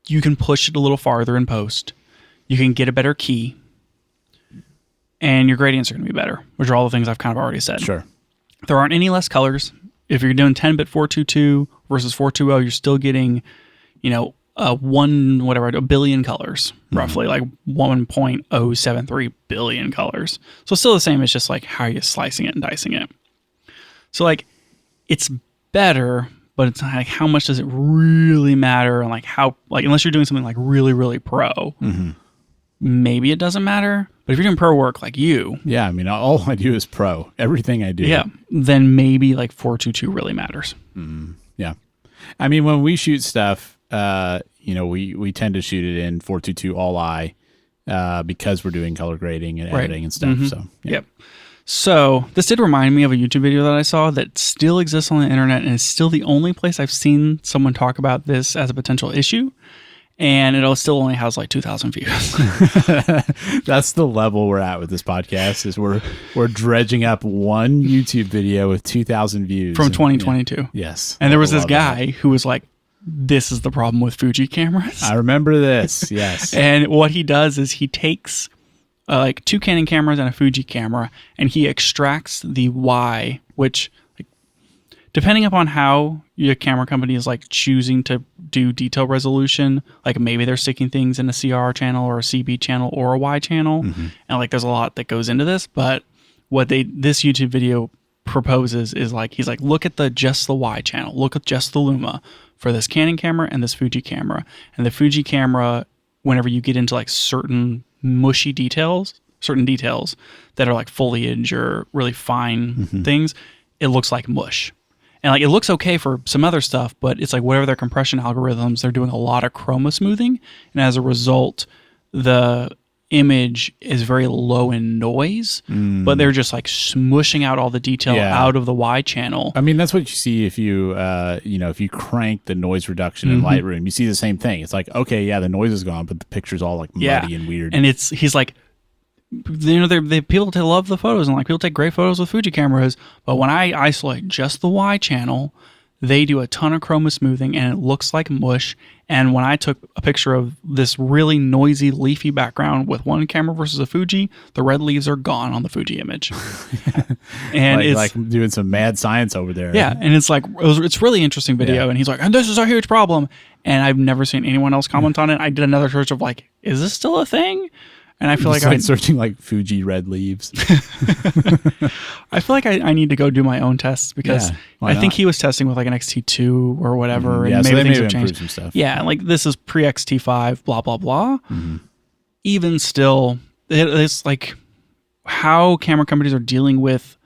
[SPEAKER 2] You can push it a little farther in post. You can get a better key. And your gradients are going to be better, which are all the things I've kind of already said.
[SPEAKER 1] Sure.
[SPEAKER 2] There aren't any less colors. If you're doing 10-bit 422 versus 420, you're still getting, a billion colors, roughly, like 1.073 billion colors. So still the same. It's just like how you're slicing it and dicing it. So like it's better, but it's like how much does it really matter? And like how, like unless you're doing something like really, really pro, maybe it doesn't matter. But if you're doing pro work like you,
[SPEAKER 1] yeah, I mean, all I do is pro. Everything I do,
[SPEAKER 2] yeah, then maybe like 422 really matters.
[SPEAKER 1] Yeah, I mean, when we shoot stuff, we tend to shoot it in 422 all eye because we're doing color grading and editing and stuff. So
[SPEAKER 2] Yep. So this did remind me of a YouTube video that I saw that still exists on the internet and is still the only place I've seen someone talk about this as a potential issue. And it still only has like 2,000 views.
[SPEAKER 1] That's the level we're at with this podcast. Is we're dredging up one YouTube video with 2,000 views
[SPEAKER 2] from 2022.
[SPEAKER 1] Yes,
[SPEAKER 2] and there was this guy who was like, "This is the problem with Fuji cameras."
[SPEAKER 1] I remember this. Yes.
[SPEAKER 2] And what he does is he takes like 2 Canon cameras and a Fuji camera, and he extracts the Y, which, like, depending upon how your camera company is like choosing to do detail resolution, like maybe they're sticking things in a CR channel or a CB channel or a Y channel, and like there's a lot that goes into this. But what this YouTube video proposes is like he's like, look at just the Y channel, look at just the Luma for this Canon camera and this Fuji camera, and the Fuji camera, whenever you get into like certain mushy details, certain details that are like foliage or really fine things, it looks like mush. And like it looks okay for some other stuff, but it's like whatever their compression algorithms, they're doing a lot of chroma smoothing, and as a result, the image is very low in noise, but they're just like smushing out all the detail out of the Y channel.
[SPEAKER 1] I mean, that's what you see if you if you crank the noise reduction in Lightroom, you see the same thing. It's like, okay, yeah, the noise is gone, but the picture's all like muddy and weird.
[SPEAKER 2] And he's like, people love the photos, and like people take great photos with Fuji cameras, but when I isolate just the Y channel, they do a ton of chroma smoothing and it looks like mush. And when I took a picture of this really noisy, leafy background with one camera versus a Fuji, the red leaves are gone on the Fuji image. And it's
[SPEAKER 1] like doing some mad science over there.
[SPEAKER 2] Yeah, and it's like it's really interesting video, and he's like, and this is a huge problem. And I've never seen anyone else comment on it. I did another search of like, is this still a thing? And I feel like I'm
[SPEAKER 1] searching like Fuji red leaves.
[SPEAKER 2] I feel like I need to go do my own tests because I think he was testing with like an XT2 or whatever, and maybe things have changed.
[SPEAKER 1] Some stuff.
[SPEAKER 2] Yeah, like this is pre XT5, blah blah blah. Even still, it's like how camera companies are dealing with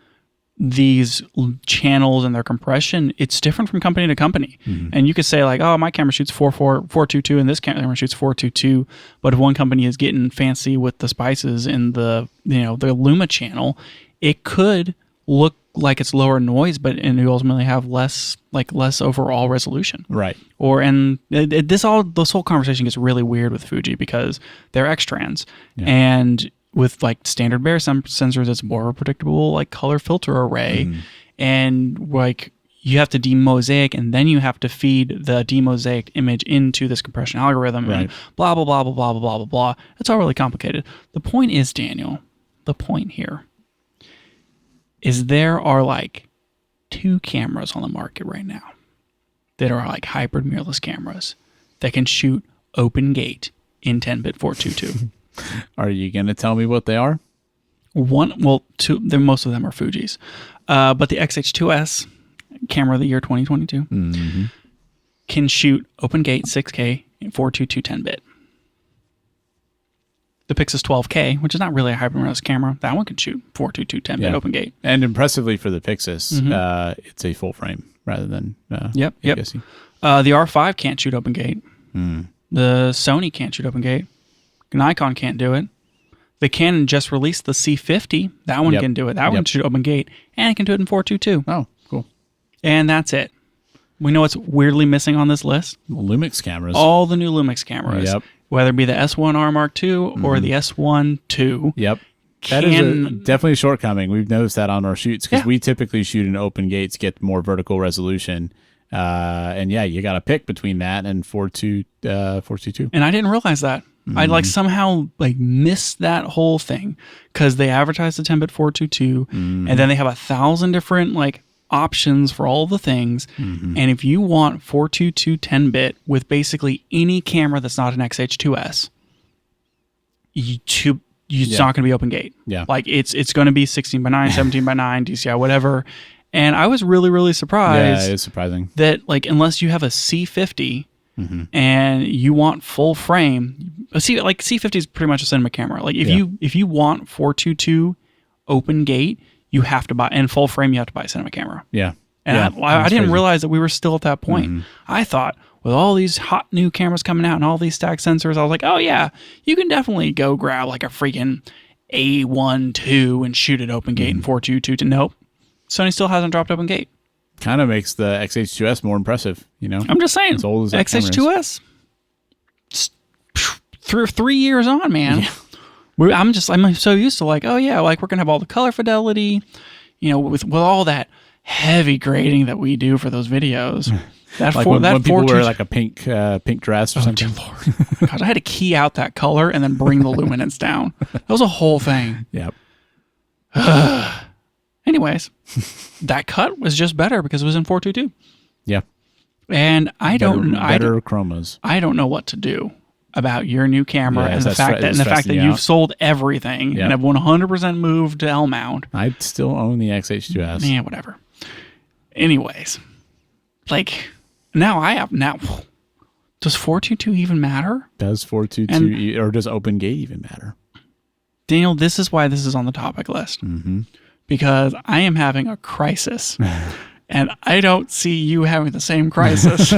[SPEAKER 2] these channels and their compression, it's different from company to company. And you could say like, oh, my camera shoots 422 and this camera shoots 422, but if one company is getting fancy with the spices in the the Luma channel, it could look like it's lower noise, but you ultimately have less overall resolution.
[SPEAKER 1] Right.
[SPEAKER 2] This whole conversation gets really weird with Fuji because they're X-trans, and with like standard Bayer sensors, it's more of a predictable like color filter array, and like you have to demosaic, and then you have to feed the demosaic image into this compression algorithm, and blah blah blah blah blah blah blah blah blah. It's all really complicated. The point is, Daniel, the point here is there are like 2 cameras on the market right now that are like hybrid mirrorless cameras that can shoot open gate in 10-bit 422.
[SPEAKER 1] Are you going to tell me what they are?
[SPEAKER 2] Two. Most of them are Fujis, but the XH2S camera of the year 2022 can shoot open gate 6K in 422 10-bit. The Pixis 12K, which is not really a hybrid mirrorless camera, that one can shoot 422 10-bit open gate.
[SPEAKER 1] And impressively for the Pixis, it's a full frame rather than
[SPEAKER 2] Yep. The R5 can't shoot open gate. The Sony can't shoot open gate. Nikon can't do it. The Canon just released the C50. That one can do it. That one can shoot open gate, and it can do it in 422.
[SPEAKER 1] Oh, cool.
[SPEAKER 2] And that's it. We know what's weirdly missing on this list.
[SPEAKER 1] Lumix cameras.
[SPEAKER 2] All the new Lumix cameras.
[SPEAKER 1] Yep.
[SPEAKER 2] Whether it be the S1R Mark II or the S1 II.
[SPEAKER 1] Yep. That is definitely a shortcoming. We've noticed that on our shoots because we typically shoot in open gates, get more vertical resolution. And yeah, you got to pick between that and 422.
[SPEAKER 2] And I didn't realize that. I like somehow like missed that whole thing because they advertised the 10-bit 422 and then they have 1,000 different like options for all the things. And if you want 422 10-bit with basically any camera that's not an XH2S, it's not going to be open gate.
[SPEAKER 1] Yeah.
[SPEAKER 2] Like it's going to be 16:9, 17:9, DCI, whatever. And I was really, really surprised.
[SPEAKER 1] Yeah, it is surprising.
[SPEAKER 2] That like unless you have a C50 and you want full frame, C50 is pretty much a cinema camera. Like if you want 422 open gate, you have to buy, and full frame, you have to buy a cinema camera.
[SPEAKER 1] Yeah.
[SPEAKER 2] And I didn't realize that we were still at that point. I thought with all these hot new cameras coming out and all these stack sensors, I was like, oh yeah, you can definitely go grab like a freaking A1 II and shoot it open gate in 422. Nope. Sony still hasn't dropped open gate.
[SPEAKER 1] Kind of makes the XH2S more impressive, you know?
[SPEAKER 2] I'm just saying.
[SPEAKER 1] As old as that
[SPEAKER 2] XH2S, 3 years on, man. Yeah. I'm so used to like, oh yeah, like we're going to have all the color fidelity, you know, with all that heavy grading that we do for those videos. That
[SPEAKER 1] like when people wear like a pink dress or something.
[SPEAKER 2] Dear Lord. God, I had to key out that color and then bring the luminance down. That was a whole thing.
[SPEAKER 1] Yep.
[SPEAKER 2] Anyways, that cut was just better because it was in 422.
[SPEAKER 1] Yeah.
[SPEAKER 2] And
[SPEAKER 1] better chromas.
[SPEAKER 2] I don't know what to do about your new camera and the fact that you've sold everything and have 100% moved to L mount.
[SPEAKER 1] I still own the XH2S.
[SPEAKER 2] Yeah, whatever. Anyways, like now does 422 even matter?
[SPEAKER 1] Does 422 or does open gate even matter?
[SPEAKER 2] Daniel, this is why this is on the topic list. Because I am having a crisis. And I don't see you having the same crisis.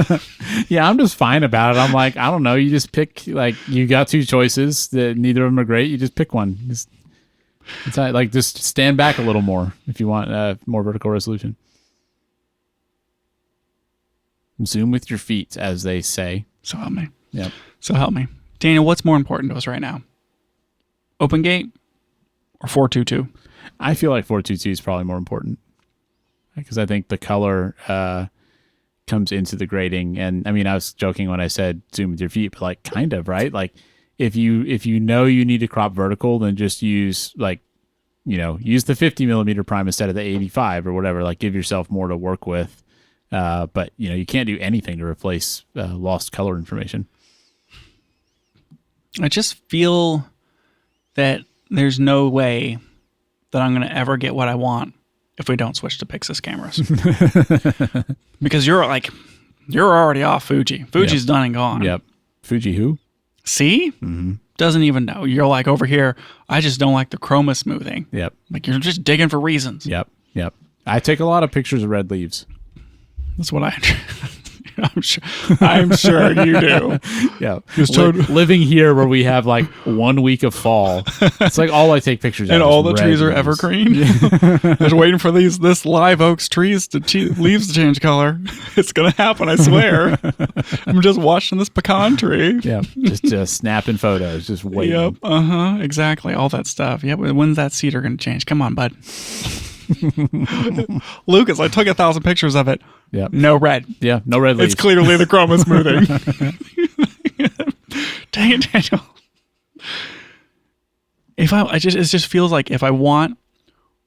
[SPEAKER 1] Yeah, I'm just fine about it. I'm like, I don't know. You just pick, like, you got two choices. Neither of them are great. You just pick one. Just stand back a little more if you want more vertical resolution. Zoom with your feet, as they say.
[SPEAKER 2] So help me.
[SPEAKER 1] Yep.
[SPEAKER 2] So help me. Daniel, what's more important to us right now? Open gate or 422?
[SPEAKER 1] I feel like 422 is probably more important because I think the color comes into the grading. And I mean, I was joking when I said zoom with your feet, but like kind of, right? Like if you know you need to crop vertical, then just use use the 50 millimeter prime instead of the 85 or whatever. Like give yourself more to work with. But you can't do anything to replace lost color information.
[SPEAKER 2] I just feel that there's no way that I'm going to ever get what I want if we don't switch to Pixis cameras. Because you're already off Fuji. Fuji's done and gone.
[SPEAKER 1] Yep. Fuji who?
[SPEAKER 2] See? Doesn't even know. You're like over here, I just don't like the chroma smoothing.
[SPEAKER 1] Yep.
[SPEAKER 2] Like you're just digging for reasons.
[SPEAKER 1] Yep. I take a lot of pictures of red leaves.
[SPEAKER 2] That's what I'm sure you do.
[SPEAKER 1] Yeah. Living here where we have like 1 week of fall. It's like all I take pictures of.
[SPEAKER 2] And all the trees are evergreen. Just waiting for this live oak's leaves to change color. It's going to happen, I swear. I'm just watching this pecan tree.
[SPEAKER 1] Yeah. Just snapping photos, just waiting.
[SPEAKER 2] Yep. Exactly. All that stuff. Yep. When's that cedar going to change? Come on, bud. Lucas, I took 1,000 pictures of it.
[SPEAKER 1] Yeah.
[SPEAKER 2] No red.
[SPEAKER 1] Yeah, no red leaves.
[SPEAKER 2] It's clearly the chroma smoothing. Dang it, Daniel. It just feels like if I want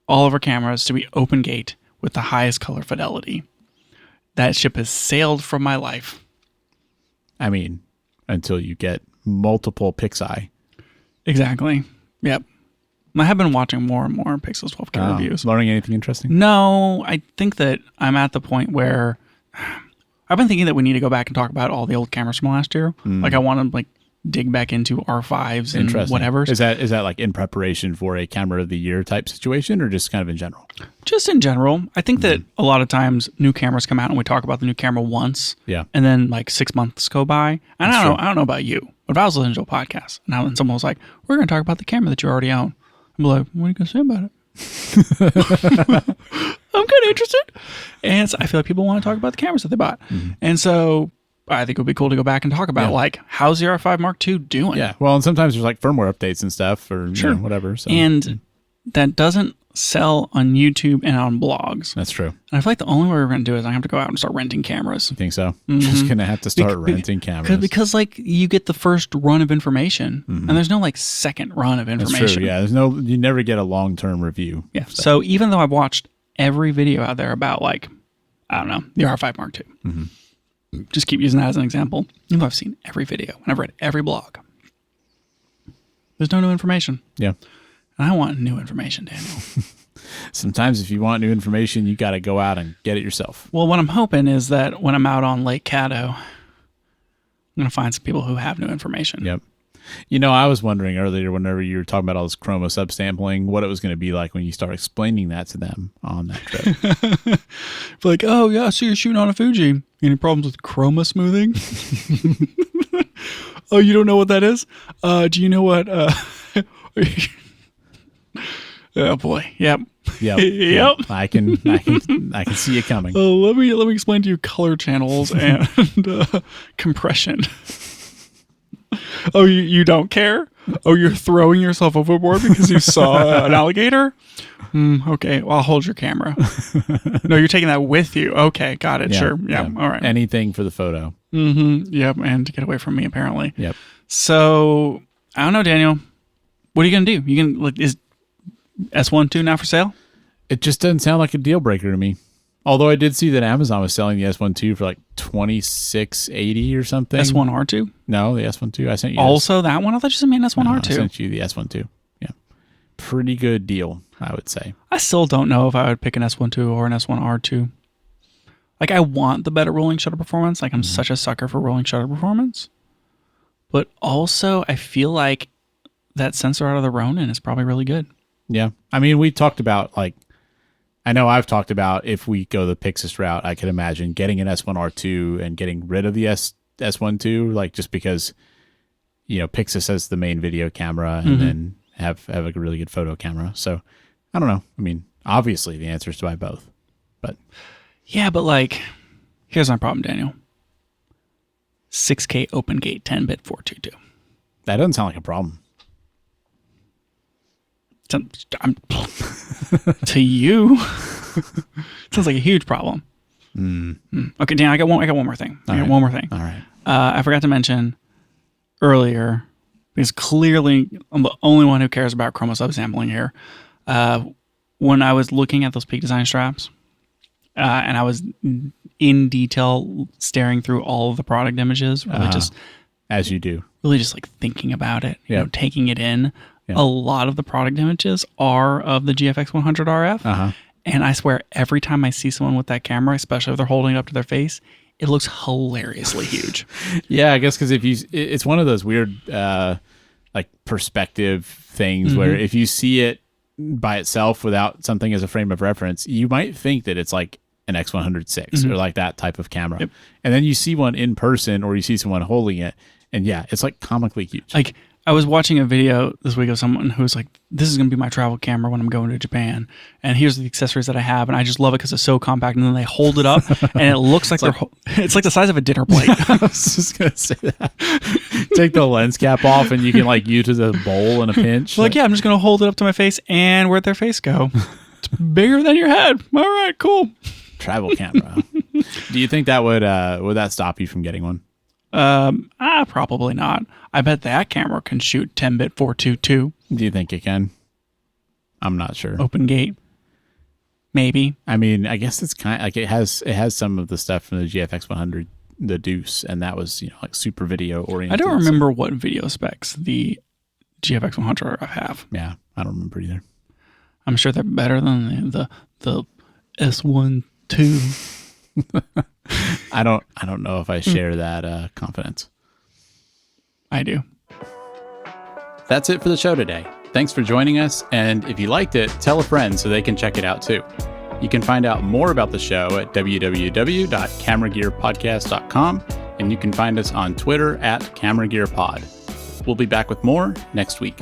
[SPEAKER 2] all of our cameras to be open gate with the highest color fidelity, that ship has sailed from my life.
[SPEAKER 1] I mean, until you get multiple Pixi.
[SPEAKER 2] Exactly. Yep. I have been watching more and more Pixels 12K reviews.
[SPEAKER 1] Learning anything interesting?
[SPEAKER 2] No, I think that I'm at the point where I've been thinking that we need to go back and talk about all the old cameras from last year. Like I want to dig back into R5s and whatever.
[SPEAKER 1] Is that like in preparation for a camera of the year type situation or just kind of in general?
[SPEAKER 2] Just in general. I think that a lot of times new cameras come out and we talk about the new camera once.
[SPEAKER 1] Yeah.
[SPEAKER 2] And then like 6 months go by. And I don't know about you, but if I was listening to a podcast and someone was like, we're going to talk about the camera that you already own. I'm like, what are you going to say about it? I'm kind of interested. And because I feel like people want to talk about the cameras that they bought. And so I think it would be cool to go back and talk about like, how's the R5 Mark II doing?
[SPEAKER 1] Yeah. Well, and sometimes there's like firmware updates and stuff or you know, whatever. So.
[SPEAKER 2] And that doesn't sell on YouTube and on blogs.
[SPEAKER 1] That's true.
[SPEAKER 2] And I feel like the only way we're going to do it is I have to go out and start renting cameras.
[SPEAKER 1] You think so? Just going to have to start renting cameras.
[SPEAKER 2] Because like you get the first run of information and there's no like second run of information.
[SPEAKER 1] That's true. Yeah. You never get a long-term review.
[SPEAKER 2] Yeah. So even though I've watched every video out there about like, I don't know, the R5 Mark II. Just keep using that as an example. Even though I've seen every video and I've read every blog. There's no new information.
[SPEAKER 1] Yeah.
[SPEAKER 2] And I want new information, Daniel.
[SPEAKER 1] Sometimes if you want new information, you got to go out and get it yourself.
[SPEAKER 2] Well, what I'm hoping is that when I'm out on Lake Caddo, I'm going to find some people who have new information.
[SPEAKER 1] Yep. You know, I was wondering earlier, whenever you were talking about all this Chroma Subsampling, what it was going to be like when you start explaining that to them on that trip.
[SPEAKER 2] Like, oh, yeah, so you're shooting on a Fuji. Any problems with Chroma smoothing? Oh, you don't know what that is? Do you know what... Oh, boy. Yep.
[SPEAKER 1] Yep. I can see it coming.
[SPEAKER 2] Oh, let me explain to you color channels and compression. Oh, you don't care? Oh, you're throwing yourself overboard because you saw an alligator? Okay, well, I'll hold your camera. No, you're taking that with you. Okay, got it. Yeah, sure. Yeah, all right.
[SPEAKER 1] Anything for the photo.
[SPEAKER 2] Yep, and to get away from me, apparently.
[SPEAKER 1] Yep.
[SPEAKER 2] So, I don't know, Daniel. What are you going to do? Is S1 II now for sale?
[SPEAKER 1] It just doesn't sound like a deal breaker to me. Although I did see that Amazon was selling the S1 II for like $26.80 or something.
[SPEAKER 2] S1R2?
[SPEAKER 1] No, the S1 II. I sent you
[SPEAKER 2] also that one? I thought you meant S1R2.
[SPEAKER 1] No, I sent you the S1 II. Yeah. Pretty good deal, I would say.
[SPEAKER 2] I still don't know if I would pick an S1 II or an S1R2. Like, I want the better rolling shutter performance. Like, I'm such a sucker for rolling shutter performance. But also, I feel like that sensor out of the Ronin is probably really good.
[SPEAKER 1] Yeah. I mean, we talked about, like, I know I've talked about if we go the Pixis route, I could imagine getting an S1R2 and getting rid of the S1 II, like just because, you know, Pixis has the main video camera and then have a really good photo camera. So I don't know. I mean, obviously the answer is to buy both, but
[SPEAKER 2] yeah, but like, here's my problem, Daniel. 6K open gate 10-bit 422.
[SPEAKER 1] That doesn't sound like a problem.
[SPEAKER 2] To you, sounds like a huge problem. Okay, Dan, I got one more thing. All right. I forgot to mention earlier, because clearly I'm the only one who cares about Chroma Subsampling here. When I was looking at those Peak Design straps, and I was in detail staring through all of the product images, really just
[SPEAKER 1] as you do,
[SPEAKER 2] really just like thinking about it, you know, taking it in.
[SPEAKER 1] Yeah.
[SPEAKER 2] A lot of the product images are of the GFX 100 RF. And I swear, every time I see someone with that camera, especially if they're holding it up to their face, it looks hilariously huge.
[SPEAKER 1] Yeah, I guess because it's one of those weird, like perspective things where if you see it by itself without something as a frame of reference, you might think that it's like an X106 or like that type of camera.
[SPEAKER 2] Yep.
[SPEAKER 1] And then you see one in person or you see someone holding it, and yeah, it's like comically huge.
[SPEAKER 2] Like, I was watching a video this week of someone who was like, this is going to be my travel camera when I'm going to Japan. And here's the accessories that I have. And I just love it because it's so compact. And then they hold it up and it looks like it's like the size of a dinner plate.
[SPEAKER 1] I was just going to say that. Take the lens cap off and you can like use it as a bowl in a pinch.
[SPEAKER 2] Like, yeah, I'm just going to hold it up to my face, and where'd their face go? It's bigger than your head. All right, cool.
[SPEAKER 1] Travel camera. Do you think that would that stop you from getting one?
[SPEAKER 2] Probably not. I bet that camera can shoot 10-bit 422.
[SPEAKER 1] Do you think it can? I'm not sure.
[SPEAKER 2] Open gate, maybe.
[SPEAKER 1] I mean, I guess it's kind of like it has some of the stuff from the GFX 100, the Deuce, and that was, you know, like super video oriented.
[SPEAKER 2] I don't remember what video specs the GFX 100 have.
[SPEAKER 1] Yeah, I don't remember either.
[SPEAKER 2] I'm sure they're better than the S1 II.
[SPEAKER 1] I don't know if I share that confidence.
[SPEAKER 2] I do.
[SPEAKER 1] That's it for the show today. Thanks for joining us, and if you liked it, tell a friend so they can check it out too. You can find out more about the show at www.cameragearpodcast.com, and you can find us on Twitter at CameraGearPod. We'll be back with more next week.